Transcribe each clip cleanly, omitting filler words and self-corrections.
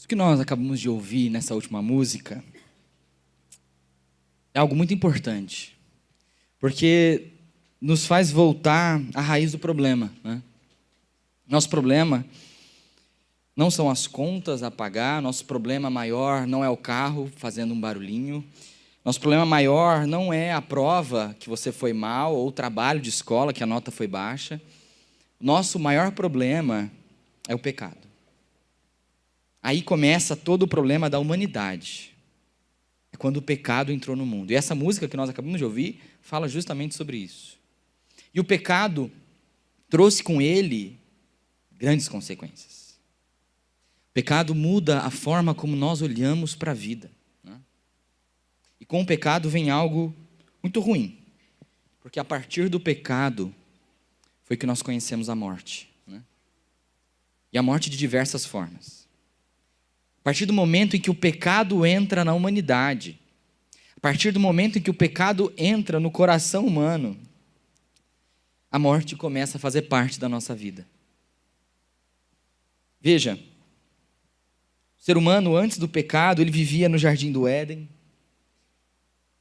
O que nós acabamos de ouvir nessa última música é algo muito importante, porque nos faz voltar à raiz do problema, né? Nosso problema não são as contas a pagar, nosso problema maior não é o carro fazendo um barulhinho, nosso problema maior não é a prova que você foi mal ou o trabalho de escola que a nota foi baixa. Nosso maior problema é o pecado. Aí começa todo o problema da humanidade. É quando o pecado entrou no mundo. E essa música que nós acabamos de ouvir fala justamente sobre isso. E o pecado trouxe com ele grandes consequências. O pecado muda a forma como nós olhamos para a vida, né? E com o pecado vem algo muito ruim. Porque a partir do pecado foi que nós conhecemos a morte, né? E a morte de diversas formas. A partir do momento em que o pecado entra na humanidade, a partir do momento em que o pecado entra no coração humano, a morte começa a fazer parte da nossa vida. Veja, o ser humano antes do pecado, ele vivia no jardim do Éden.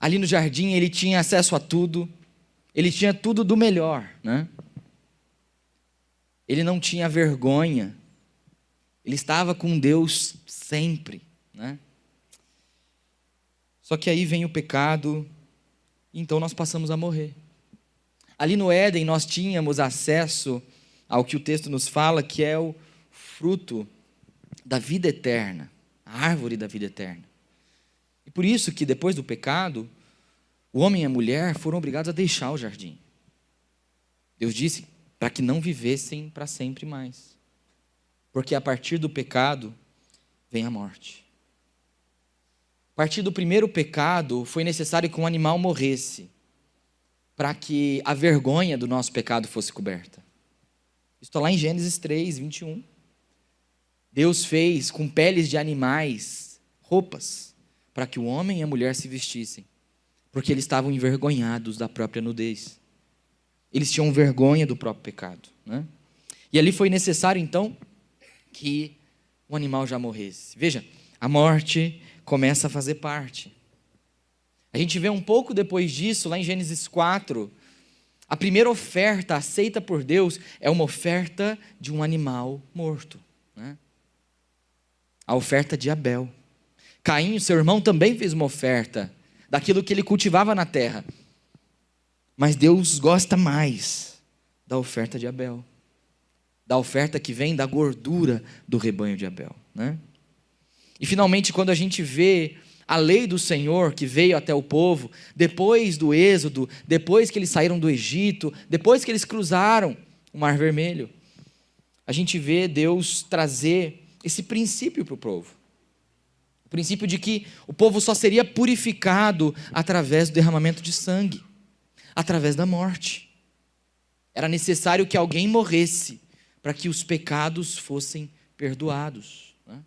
Ali no jardim ele tinha acesso a tudo, ele tinha tudo do melhor, né? Ele não tinha vergonha, ele estava com Deus sempre, né? Só que aí vem o pecado, e então nós passamos a morrer. Ali no Éden nós tínhamos acesso ao que o texto nos fala, que é o fruto da vida eterna, a árvore da vida eterna. E por isso que depois do pecado, o homem e a mulher foram obrigados a deixar o jardim. Deus disse para que não vivessem para sempre mais. Porque a partir do pecado vem a morte. A partir do primeiro pecado, foi necessário que um animal morresse para que a vergonha do nosso pecado fosse coberta. Isso está lá em Gênesis 3, 21. Deus fez com peles de animais roupas para que o homem e a mulher se vestissem, porque eles estavam envergonhados da própria nudez. Eles tinham vergonha do próprio pecado, né? E ali foi necessário então que o animal já morresse. Veja, a morte começa a fazer parte. A gente vê um pouco depois disso, lá em Gênesis 4, a primeira oferta aceita por Deus é uma oferta de um animal morto, né? A oferta de Abel. Caim, seu irmão, também fez uma oferta daquilo que ele cultivava na terra. Mas Deus gosta mais da oferta de Abel, da oferta que vem da gordura do rebanho de Abel, né? E finalmente, quando a gente vê a lei do Senhor que veio até o povo, depois do êxodo, depois que eles saíram do Egito, depois que eles cruzaram o Mar Vermelho, a gente vê Deus trazer esse princípio para o povo. O princípio de que o povo só seria purificado através do derramamento de sangue, através da morte. Era necessário que alguém morresse para que os pecados fossem perdoados, né?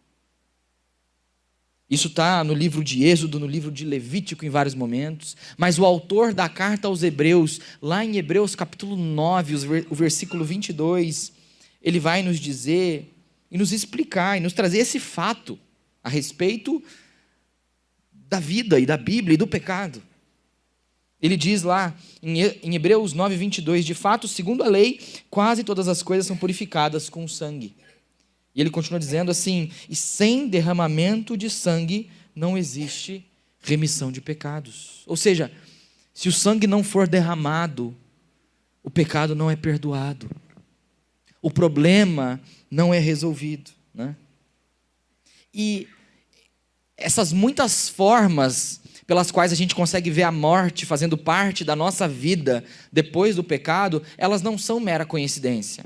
Isso está no livro de Êxodo, no livro de Levítico em vários momentos, mas o autor da carta aos Hebreus, lá em Hebreus capítulo 9, o versículo 22, ele vai nos dizer e nos explicar e nos trazer esse fato a respeito da vida e da Bíblia e do pecado. Ele diz lá em Hebreus 9, 22, de fato, segundo a lei, quase todas as coisas são purificadas com sangue. E ele continua dizendo assim, e sem derramamento de sangue não existe remissão de pecados. Ou seja, se o sangue não for derramado, o pecado não é perdoado. O problema não é resolvido, né? E essas muitas formas pelas quais a gente consegue ver a morte fazendo parte da nossa vida depois do pecado, elas não são mera coincidência.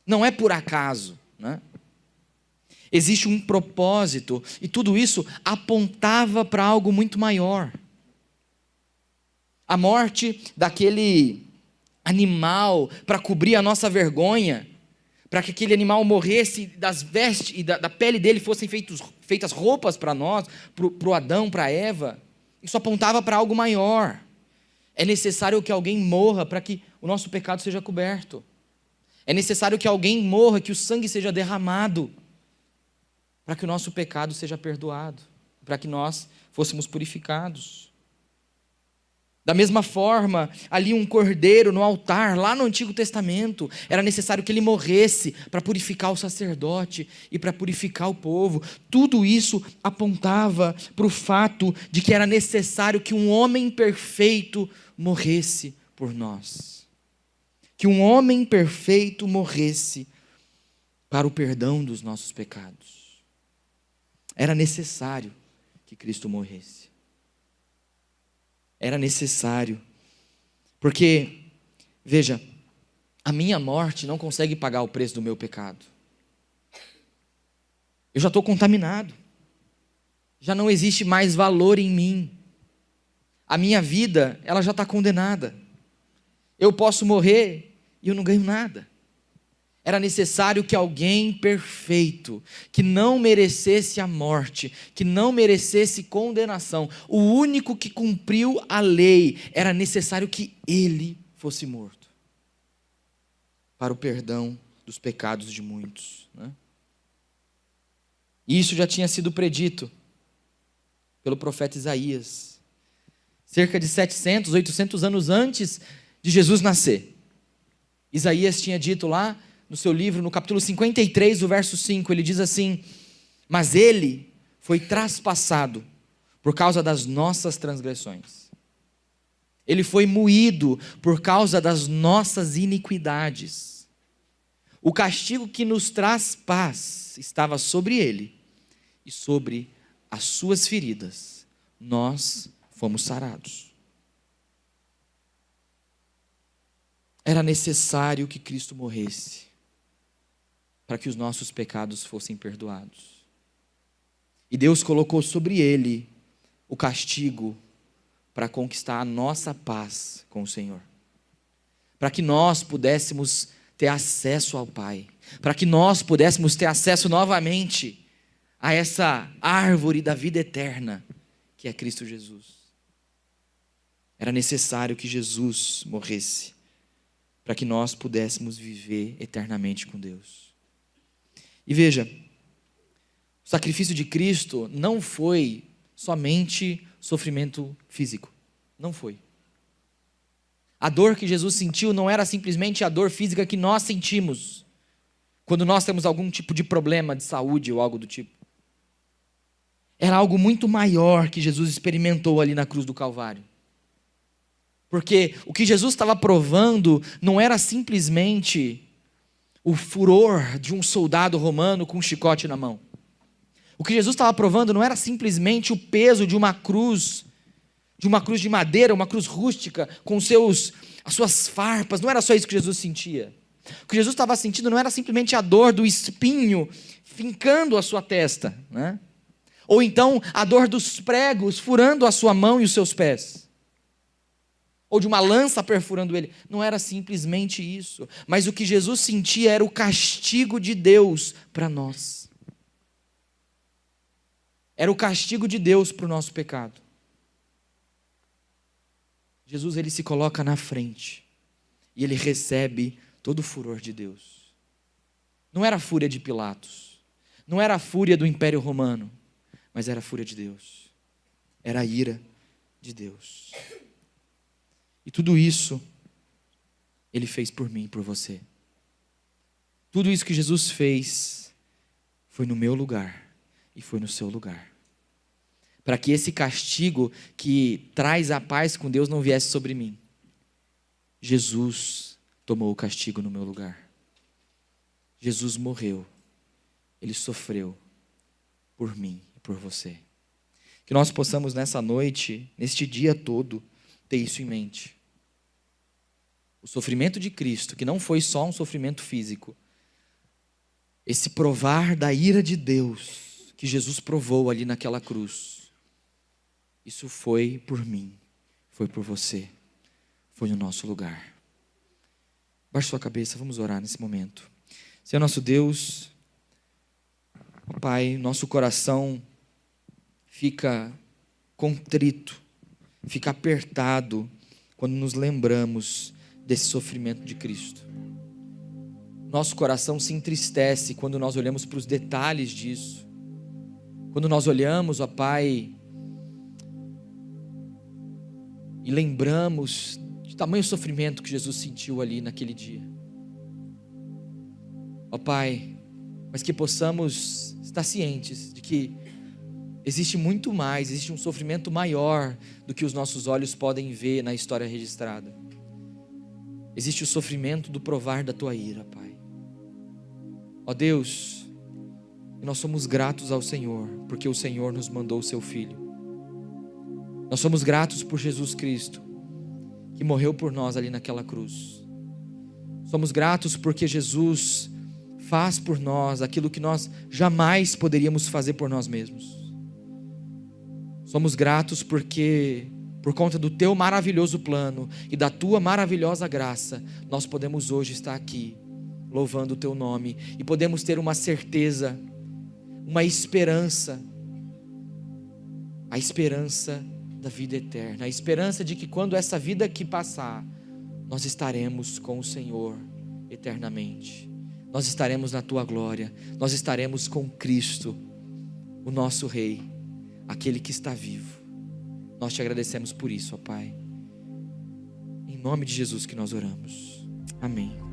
Não é por acaso, né? Existe um propósito e tudo isso apontava para algo muito maior. A morte daquele animal para cobrir a nossa vergonha, para que aquele animal morresse, das vestes e da pele dele fossem feitas roupas para nós, para o Adão, para a Eva. Isso apontava para algo maior. É necessário que alguém morra para que o nosso pecado seja coberto. É necessário que alguém morra, que o sangue seja derramado. para que o nosso pecado seja perdoado, para que nós fôssemos purificados. Da mesma forma, ali um cordeiro no altar, lá no Antigo Testamento, era necessário que ele morresse para purificar o sacerdote e para purificar o povo. Tudo isso apontava para o fato de que era necessário que um homem perfeito morresse por nós. Que um homem perfeito morresse para o perdão dos nossos pecados. Era necessário que Cristo morresse. Era necessário. Porque, veja, a minha morte não consegue pagar o preço do meu pecado. Eu já estou contaminado. Já não existe mais valor em mim. A minha vida, ela já está condenada. Eu posso morrer e eu não ganho nada. Era necessário que alguém perfeito, que não merecesse a morte, que não merecesse condenação, o único que cumpriu a lei, era necessário que ele fosse morto, para o perdão dos pecados de muitos, né? E isso já tinha sido predito pelo profeta Isaías, cerca de 700, 800 anos antes de Jesus nascer. Isaías tinha dito lá, no seu livro, no capítulo 53, o verso 5, ele diz assim: mas ele foi traspassado por causa das nossas transgressões. Ele foi moído por causa das nossas iniquidades. O castigo que nos traz paz estava sobre ele, e sobre as suas feridas nós fomos sarados. Era necessário que Cristo morresse para que os nossos pecados fossem perdoados. E Deus colocou sobre ele o castigo para conquistar a nossa paz com o Senhor. Para que nós pudéssemos ter acesso ao Pai. Para que nós pudéssemos ter acesso novamente a essa árvore da vida eterna, que é Cristo Jesus. Era necessário que Jesus morresse para que nós pudéssemos viver eternamente com Deus. E veja, o sacrifício de Cristo não foi somente sofrimento físico. Não foi. A dor que Jesus sentiu não era simplesmente a dor física que nós sentimos quando nós temos algum tipo de problema de saúde ou algo do tipo. Era algo muito maior que Jesus experimentou ali na cruz do Calvário. Porque o que Jesus estava provando não era simplesmente o furor de um soldado romano com um chicote na mão. O que Jesus estava provando não era simplesmente o peso de uma cruz de madeira, uma cruz rústica, com as suas farpas. Não era só isso que Jesus sentia. O que Jesus estava sentindo não era simplesmente a dor do espinho fincando a sua testa, né? Ou então a dor dos pregos furando a sua mão e os seus pés. Ou de uma lança perfurando ele. Não era simplesmente isso. Mas o que Jesus sentia era o castigo de Deus para nós. Era o castigo de Deus para o nosso pecado. Jesus, ele se coloca na frente. E ele recebe todo o furor de Deus. Não era a fúria de Pilatos. Não era a fúria do Império Romano. Mas era a fúria de Deus. Era a ira de Deus. E tudo isso, ele fez por mim e por você. Tudo isso que Jesus fez, foi no meu lugar e foi no seu lugar. Para que esse castigo que traz a paz com Deus não viesse sobre mim. Jesus tomou o castigo no meu lugar. Jesus morreu. Ele sofreu por mim e por você. Que nós possamos nessa noite, neste dia todo, ter isso em mente. O sofrimento de Cristo, que não foi só um sofrimento físico. Esse provar da ira de Deus, que Jesus provou ali naquela cruz. Isso foi por mim, foi por você, foi no nosso lugar. Baixe sua cabeça, vamos orar nesse momento. Senhor nosso Deus, Pai, nosso coração fica contrito, fica apertado quando nos lembramos desse sofrimento de Cristo. Nosso coração se entristece quando nós olhamos para os detalhes disso. Quando nós olhamos, ó Pai, e lembramos de tamanho sofrimento que Jesus sentiu ali naquele dia. Ó Pai, mas que possamos estar cientes de que existe muito mais, existe um sofrimento maior do que os nossos olhos podem ver na história registrada. Existe o sofrimento do provar da tua ira, Pai. Ó Deus, nós somos gratos ao Senhor, porque o Senhor nos mandou o seu Filho. Nós somos gratos por Jesus Cristo, que morreu por nós ali naquela cruz. Somos gratos porque Jesus faz por nós aquilo que nós jamais poderíamos fazer por nós mesmos. Somos gratos porque, por conta do teu maravilhoso plano e da tua maravilhosa graça, nós podemos hoje estar aqui, louvando o teu nome, e podemos ter uma certeza, uma esperança, a esperança da vida eterna, a esperança de que quando essa vida aqui passar, nós estaremos com o Senhor eternamente. Nós estaremos na tua glória, nós estaremos com Cristo, o nosso Rei, aquele que está vivo. Nós te agradecemos por isso, ó Pai. Em nome de Jesus que nós oramos. Amém.